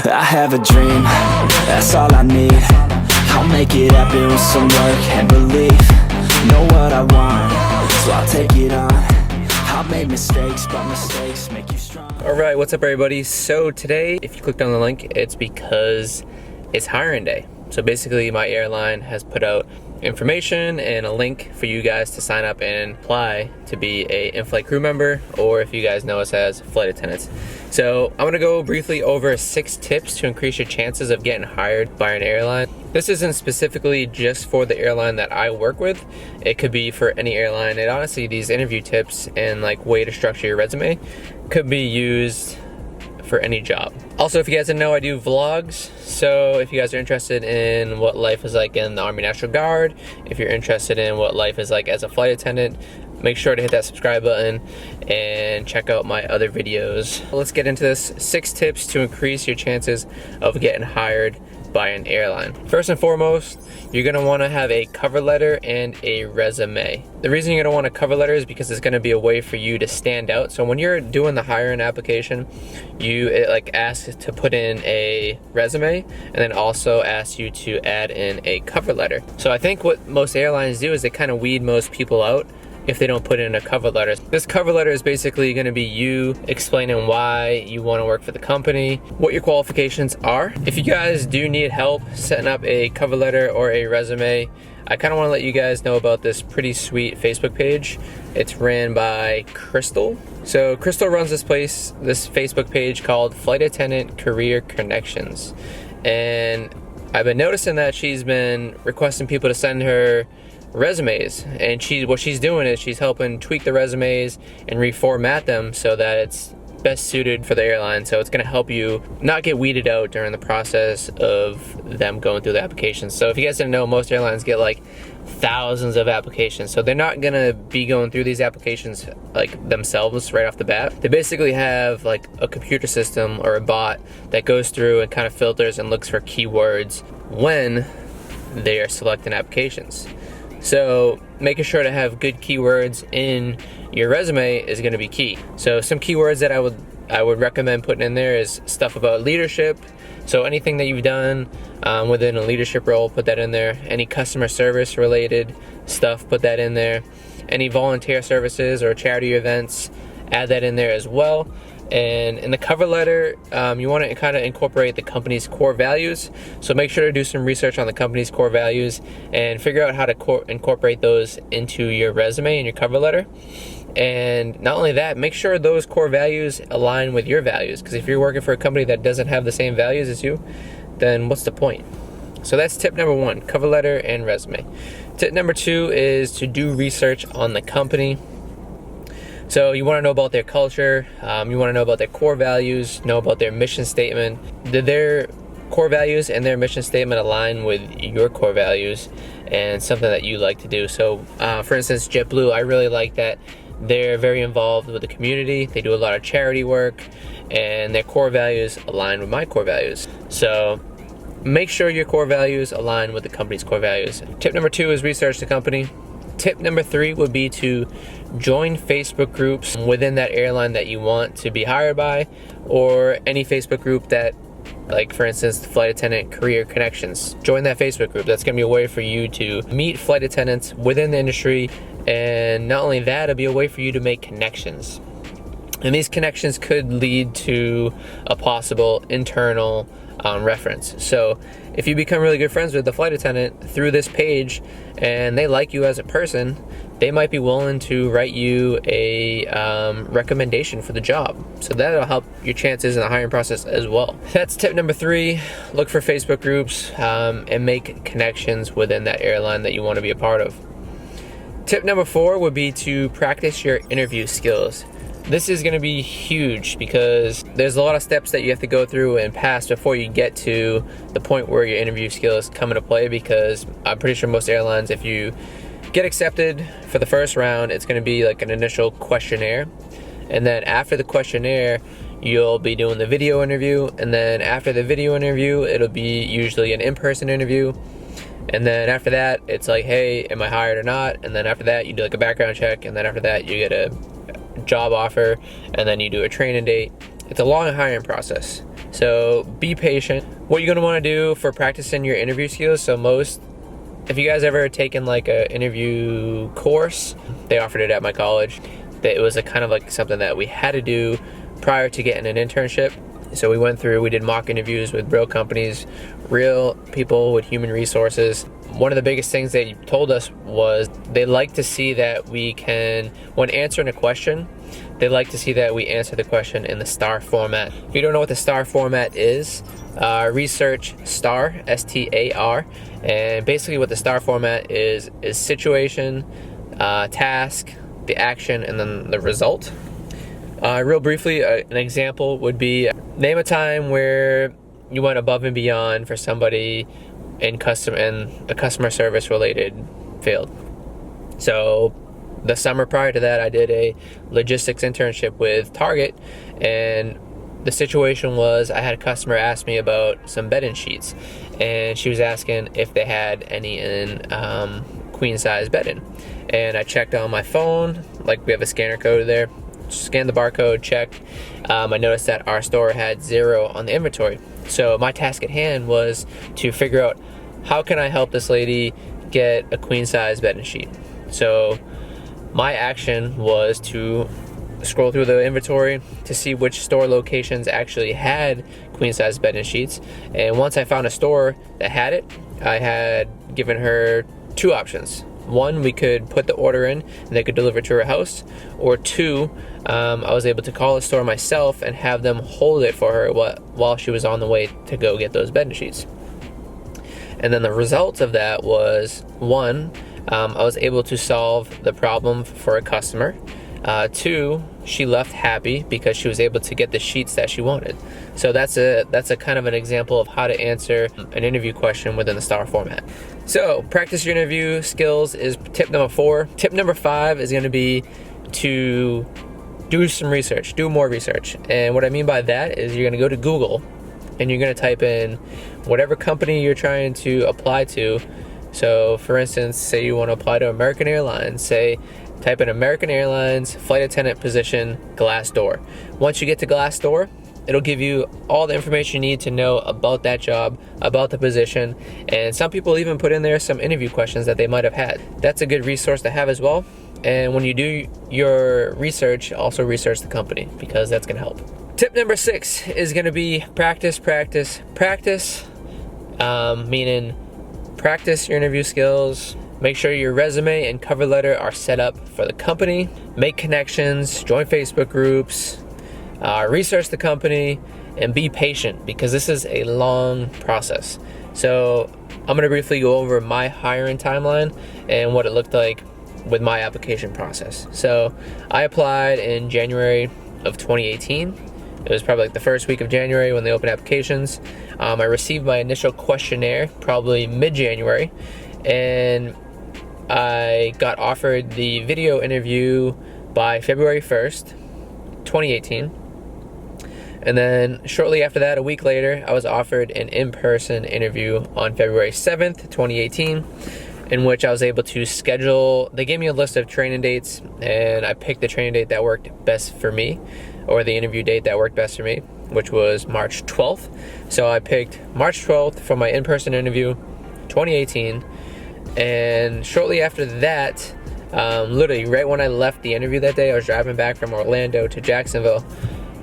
I have a dream, that's all I need. I'll make it happen with some work and belief. Know what I want, so I'll take it on. I'll make mistakes, but mistakes make you strong. Alright, what's up everybody? So today, if you clicked on the link, it's because it's hiring day. So basically my airline has put out information and a link for you guys to sign up and apply to be a in-flight crew member, or if you guys know us as flight attendants. So I'm gonna go briefly over 6 tips to increase your chances of getting hired by an airline. This isn't specifically just for the airline that I work with. It could be for any airline. And honestly, these interview tips and like way to structure your resume could be used for any job. Also, if you guys didn't know, I do vlogs. So if you guys are interested in what life is like in the Army National Guard, if you're interested in what life is like as a flight attendant, make sure to hit that subscribe button and check out my other videos. Let's get into this. 6 tips to increase your chances of getting hired by an airline. First and foremost, you're gonna wanna have a cover letter and a resume. The reason you're gonna want a cover letter is because it's gonna be a way for you to stand out. So when you're doing the hiring application, it like asks to put in a resume and then also asks you to add in a cover letter. So I think what most airlines do is they kind of weed most people out if they don't put in a cover letter. This cover letter is basically gonna be you explaining why you wanna work for the company, what your qualifications are. If you guys do need help setting up a cover letter or a resume, I kinda wanna let you guys know about this pretty sweet Facebook page. It's ran by Crystal. So Crystal runs this Facebook page called Flight Attendant Career Connections. And I've been noticing that she's been requesting people to send her resumes, and what she's doing is she's helping tweak the resumes and reformat them so that it's best suited for the airline. So it's going to help you not get weeded out during the process of them going through the applications. So if you guys didn't know, most airlines get like thousands of applications, so they're not going to be going through these applications like themselves right off the bat. They basically have like a computer system or a bot that goes through and kind of filters and looks for keywords when they are selecting applications. So making sure to have good keywords in your resume is going to be key. So some keywords that I would recommend putting in there is stuff about leadership. So anything that you've done within a leadership role, put that in there. Any customer service related stuff, put that in there. Any volunteer services or charity events, add that in there as well. And in the cover letter, you want to kind of incorporate the company's core values. So make sure to do some research on the company's core values and figure out how to incorporate those into your resume and your cover letter. And not only that, make sure those core values align with your values. Because if you're working for a company that doesn't have the same values as you, then what's the point? So that's tip number 1, cover letter and resume. Tip number 2 is to do research on the company. So you want to know about their culture, you want to know about their core values, know about their mission statement. Did their core values and their mission statement align with your core values and something that you like to do? So for instance, JetBlue, I really like that they're very involved with the community. They do a lot of charity work and their core values align with my core values. So make sure your core values align with the company's core values. Tip number 2 is research the company. Tip number 3 would be to join Facebook groups within that airline that you want to be hired by, or any Facebook group that, like for instance, the Flight Attendant Career Connections. Join that Facebook group. That's going to be a way for you to meet flight attendants within the industry, and not only that, it'll be a way for you to make connections. And these connections could lead to a possible internal reference. So if you become really good friends with the flight attendant through this page and they like you as a person, they might be willing to write you a recommendation for the job. So that'll help your chances in the hiring process as well. That's tip number 3. Look for Facebook groups and make connections within that airline that you want to be a part of. Tip number 4 would be to practice your interview skills. This is going to be huge because there's a lot of steps that you have to go through and pass before you get to the point where your interview skills come into play, because I'm pretty sure most airlines, if you get accepted for the first round, it's going to be like an initial questionnaire, and then after the questionnaire you'll be doing the video interview, and then after the video interview it'll be usually an in-person interview, and then after that it's like, hey, am I hired or not? And then after that you do like a background check, and then after that you get a job offer, and then you do a training date. It's a long hiring process. So be patient. What you're gonna wanna do for practicing your interview skills, if you guys ever taken like a interview course, they offered it at my college. It was a kind of like something that we had to do prior to getting an internship. So we did mock interviews with real companies, real people with human resources. One of the biggest things they told us was they like to see that when answering a question, they like to see that we answer the question in the STAR format. If you don't know what the STAR format is, research STAR, S-T-A-R, and basically what the STAR format is situation, task, the action, and then the result. Real briefly, an example would be name a time where you went above and beyond for somebody in a customer service related field. So the summer prior to that, I did a logistics internship with Target, and the situation was I had a customer ask me about some bedding sheets, and she was asking if they had any in queen size bedding. And I checked on my phone, like we have a scanner code there, scanned the barcode, checked. I noticed that our store had 0 on the inventory. So my task at hand was to figure out how can I help this lady get a queen size bedding sheet. So my action was to scroll through the inventory to see which store locations actually had queen size bedding sheets. And once I found a store that had it, I had given her 2 options. 1, we could put the order in and they could deliver it to her house, or 2, I was able to call the store myself and have them hold it for her while she was on the way to go get those bedding sheets. And then the result of that was 1, I was able to solve the problem for a customer. 2, she left happy because she was able to get the sheets that she wanted. So that's a kind of an example of how to answer an interview question within the STAR format. So practice your interview skills is tip number 4. Tip number 5 is going to be to do some research, do more research. And what I mean by that is you're going to go to Google and you're going to type in whatever company you're trying to apply to. So for instance, say you want to apply to American Airlines, type in American Airlines flight attendant position, Glassdoor. Once you get to Glassdoor, it'll give you all the information you need to know about that job, about the position, and some people even put in there some interview questions that they might have had. That's a good resource to have as well. And when you do your research, also research the company, because that's gonna help. Tip number 6 is gonna be practice, meaning practice your interview skills. Make sure your resume and cover letter are set up for the company. Make connections, join Facebook groups, research the company, and be patient because this is a long process. So I'm gonna briefly go over my hiring timeline and what it looked like with my application process. So I applied in January of 2018. It was probably like the first week of January when they opened applications. I received my initial questionnaire probably mid-January, and I got offered the video interview by February 1st, 2018. And then shortly after that, a week later, I was offered an in-person interview on February 7th, 2018, in which I was able to schedule. They gave me a list of training dates, and I picked the training date that worked best for me, or the interview date that worked best for me, which was March 12th. So I picked March 12th for my in-person interview, 2018. And shortly after that, literally right when I left the interview that day, I was driving back from Orlando to Jacksonville.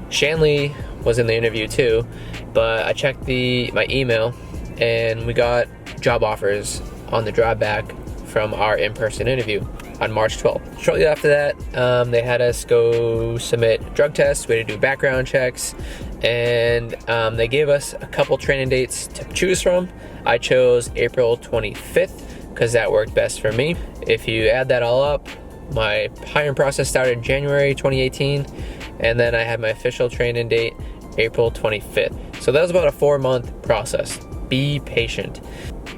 Shanley was in the interview too, but I checked my email and we got job offers on the drive back from our in-person interview on March 12th. Shortly after that, they had us go submit drug tests. We had to do background checks, and they gave us a couple training dates to choose from. I chose April 25th because that worked best for me. If you add that all up, my hiring process started January 2018, and then I had my official training date April 25th. So that was about a 4-month process. Be patient.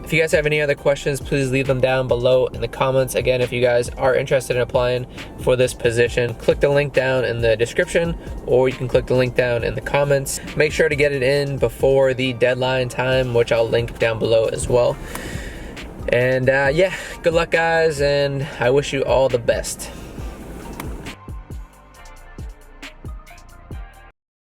If you guys have any other questions, please leave them down below in the comments. Again, if you guys are interested in applying for this position, click the link down in the description, or you can click the link down in the comments. Make sure to get it in before the deadline time, which I'll link down below as well. And yeah, good luck guys, and I wish you all the best.